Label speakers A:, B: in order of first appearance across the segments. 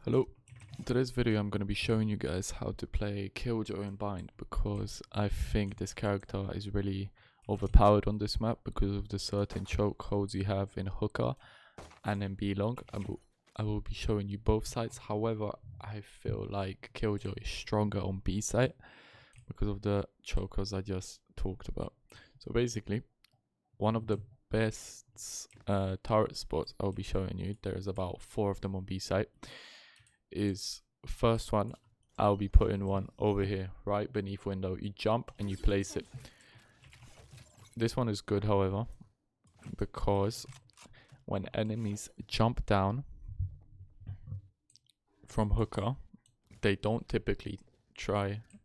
A: Hello, in today's video I'm going to be showing you guys how to play KillJoy On Bind because I think this character is really overpowered on this map because of the certain chokeholds you have in Hooker and in B-Long. I will be showing you both sides. However, I feel like KillJoy is stronger on B side because of the chokeholds I just talked about. So basically, one of the best turret spots I'll be showing you, there's about 4 of them on B side, is first one. I'll be putting one over here right beneath window. You jump and you place it. This one is good, however, because when enemies jump down from Hooker, they don't typically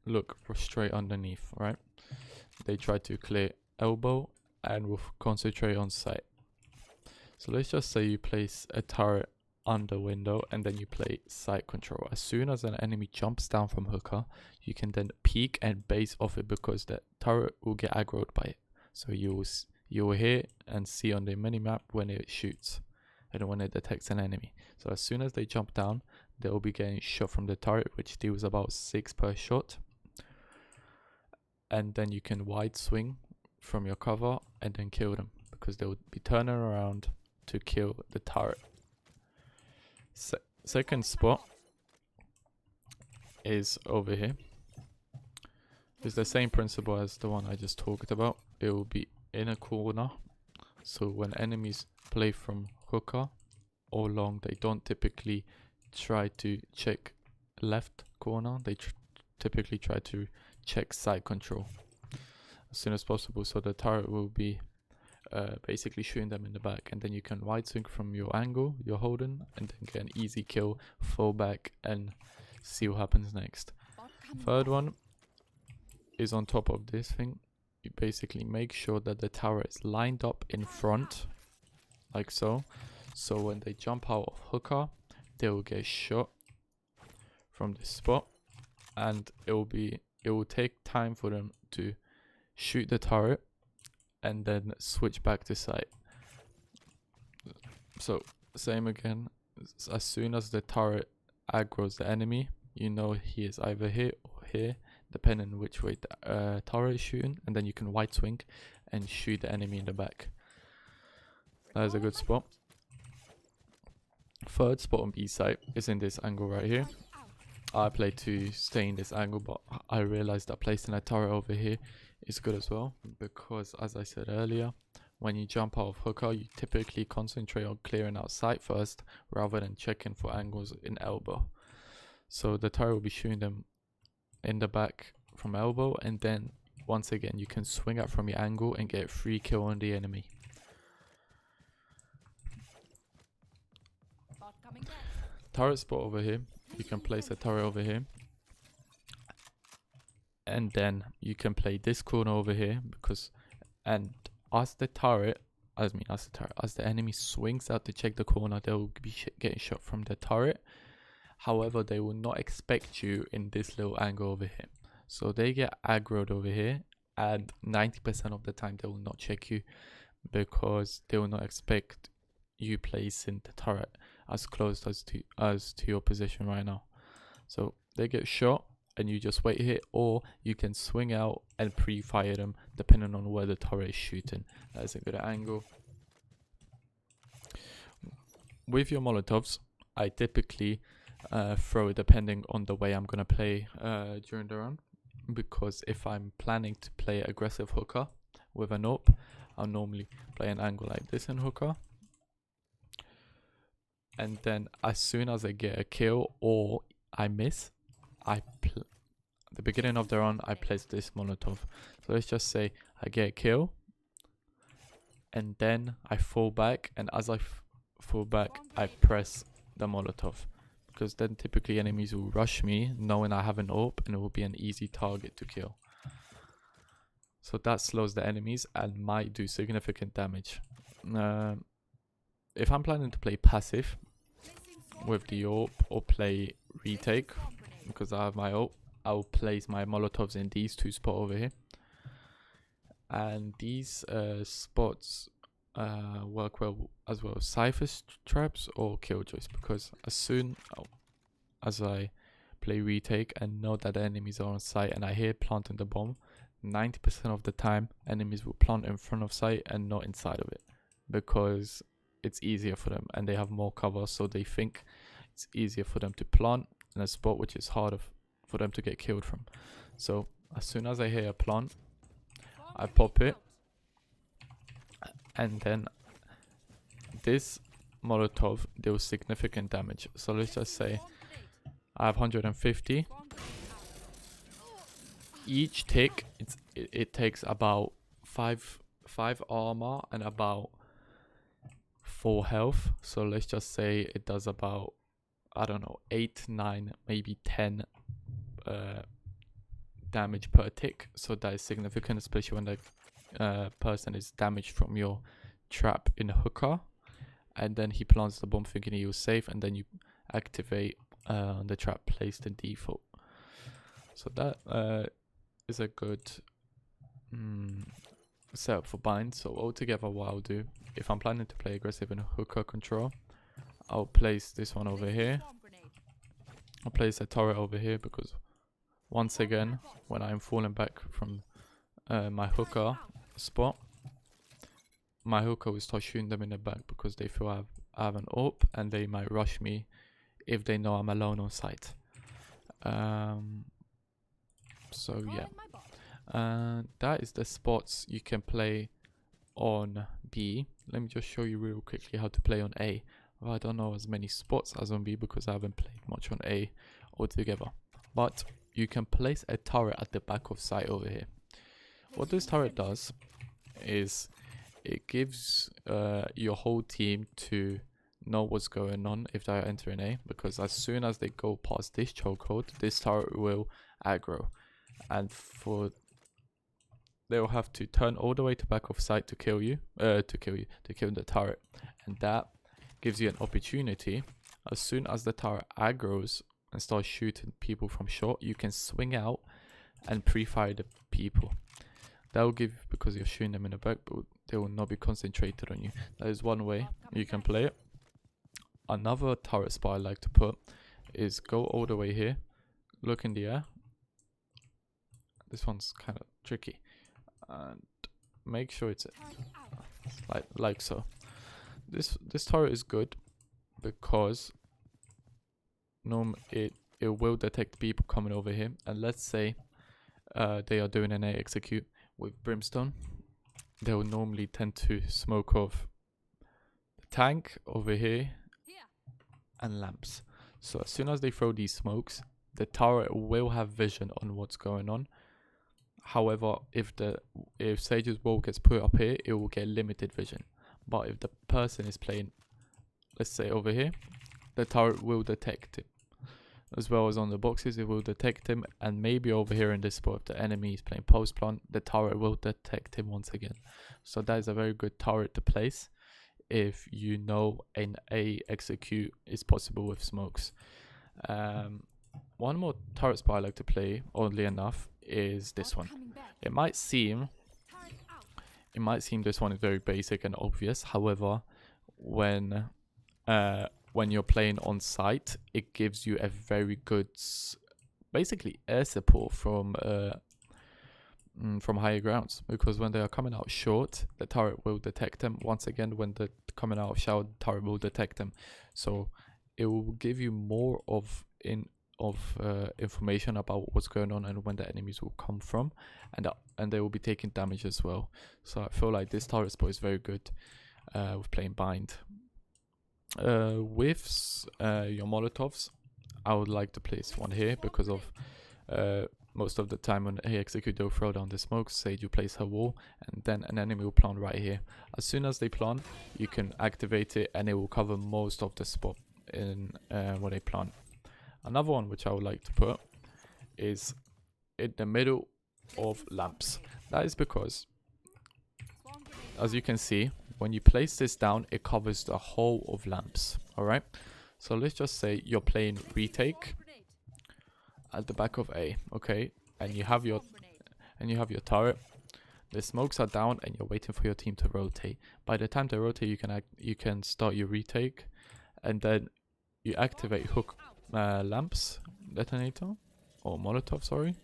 A: look straight underneath, right? They try to clear elbow and will concentrate on sight. So let's just say you place a turret under window and then you play sight control. As soon as an enemy jumps down from Hooker, you can then peek and base off it because the turret will get aggroed by it. So you will hear and see on the minimap when it shoots and when it detects an enemy. So as soon as they jump down, they will be getting shot from the turret, which deals about 6 per shot. And then you can wide swing from your cover and then kill them because they will be turning around to kill the turret. Second spot is over here. It's the same principle as the one I just talked about. It will be in a corner. So when enemies play from Hooker or long, they don't typically try to check left corner. They typically try to check side control as soon as possible. So the turret will be basically shooting them in the back, and then you can wide swing from your angle you're holding and then get an easy kill, fall back and see what happens next. Third one is on top of this thing. You basically make sure that the tower is lined up in front like so, so when they jump out of Hooker they will get shot from this spot, and it will take time for them to shoot the turret and then switch back to sight. So same again, as soon as the turret aggroes the enemy, you know he is either here or here depending on which way the turret is shooting, and then you can wide swing and shoot the enemy in the back. That is a good spot. Third spot on B side is in this angle right here. I play to stay in this angle, but I realized that placing a turret over here is good as well, because as I said earlier, when you jump out of Hooker, you typically concentrate on clearing out sight first rather than checking for angles in elbow. So the turret will be shooting them in the back from elbow, and then once again you can swing out from your angle and get a free kill on the enemy. Turret spot over here. You can place a turret over here, and then you can play this corner over here, because as the enemy swings out to check the corner, they will be getting shot from the turret. However, they will not expect you in this little angle over here, so they get aggroed over here, and 90% of the time they will not check you because they will not expect you placing the turret as close as to your position right now. So they get shot and you just wait here, or you can swing out and pre-fire them depending on where the turret is shooting. That is a good angle. With your Molotovs, I typically throw it depending on the way I'm gonna play during the run, because if I'm planning to play aggressive Hooker with an AWP, I'll normally play an angle like this in Hooker, and then as soon as I get a kill or I miss, at the beginning of the run I place this Molotov. So let's just say I get a kill and then I fall back, and as I fall back I press the Molotov, because then typically enemies will rush me knowing I have an AWP and it will be an easy target to kill. So that slows the enemies and might do significant damage. If I'm planning to play passive with the AWP or play retake, because I have my AWP, I'll place my Molotovs in these 2 spots over here, and these spots work well as well as Cypher traps or Killjoys, because as soon as I play retake and know that the enemies are on site and I hear planting the bomb, 90% of the time enemies will plant in front of site and not inside of it, because it's easier for them and they have more cover, so they think it's easier for them to plant in a spot which is harder for them to get killed from. So as soon as I hear a plant, I pop it, and then this Molotov deals significant damage. So let's just say I have 150. Each tick, it takes about 5 armor and about 4 health. So let's just say it does about, I don't know, 8, 9, maybe 10 damage per tick. So that is significant, especially when the person is damaged from your trap in a hookah, and then he plants the bomb thinking he was safe, and then you activate the trap placed in default. So that is a good setup for bind. So altogether, what I'll do, if I'm planning to play aggressive in a hookah control, I'll place this one over here. I'll place a turret over here, because once again, when I'm falling back from my hookah spot, my hookah will start shooting them in the back, because they feel I have an AWP and they might rush me if they know I'm alone on site. So yeah, that is the spots you can play on B. Let me just show you real quickly how to play on A. Well, I don't know as many spots as on B because I haven't played much on A altogether. But you can place a turret at the back of site over here. What this turret does is it gives your whole team to know what's going on if they're entering A, because as soon as they go past this chokehold, this turret will aggro, and they will have to turn all the way to back of site to kill you, to kill the turret, and that gives you an opportunity. As soon as the turret aggros and starts shooting people from short, you can swing out and pre-fire the people. That will give, because you're shooting them in the back, but they will not be concentrated on you. That is one way you can play it. Another turret spot I like to put is go all the way here, look in the air. This one's kind of tricky, and make sure it's like so. This turret is good because it will detect people coming over here, and let's say they are doing an A execute with brimstone, they will normally tend to smoke off the tank over here and lamps. So as soon as they throw these smokes, the turret will have vision on what's going on. However, if Sage's wall gets put up here, it will get limited vision. But if the person is playing, let's say over here, the turret will detect him. As well as on the boxes, it will detect him, and maybe over here in this spot, if the enemy is playing post plant, the turret will detect him once again. So that is a very good turret to place if you know an A execute is possible with smokes. One more turret spot I like to play, oddly enough, is this one. It might seem this one is very basic and obvious. However, when you're playing on site, it gives you a very good, basically air support from higher grounds, because when they are coming out short, the turret will detect them. Once again, when they're coming out of shower, the turret will detect them. So it will give you more of information about what's going on and when the enemies will come from, and they will be taking damage as well. So I feel like this turret spot is very good with playing bind. With your Molotovs, I would like to place one here because of most of the time when he execute, they'll throw down the smokes. Sage you place her wall, and then an enemy will plant right here. As soon as they plant, you can activate it and it will cover most of the spot in where they plant. Another one which I would like to put is in the middle of lamps. That is because, as you can see, when you place this down, it covers the whole of lamps. Alright, so let's just say you're playing retake at the back of A, okay, and you have your turret. The smokes are down and you're waiting for your team to rotate. By the time they rotate, you can start your retake, and then you activate hook lamps detonator or Molotov, sorry,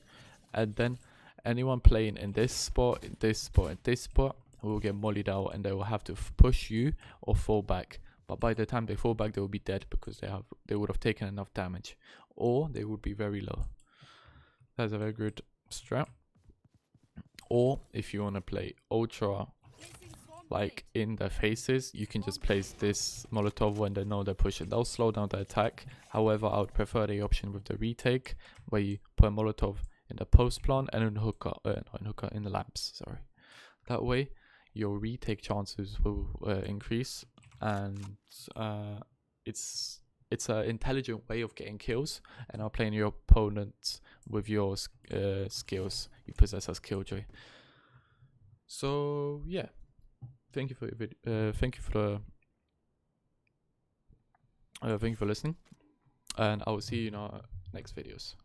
A: and then anyone playing in this spot, in this spot, in this spot will get mollied out, and they will have to push you or fall back. But by the time they fall back, they will be dead because they would have taken enough damage, or they would be very low. That's a very good strat. Or if you want to play ultra, like in their faces, you can just place this Molotov when they know they're pushing. They'll slow down the attack. However, I would prefer the option with the retake, where you put a Molotov in the post plant and in in the lamps. Sorry. That way, your retake chances will increase, and it's an intelligent way of getting kills, and are playing your opponent with your skills you possess as KillJoy. So yeah, thank you for your video. Thank you for listening, and I will see you in our next videos.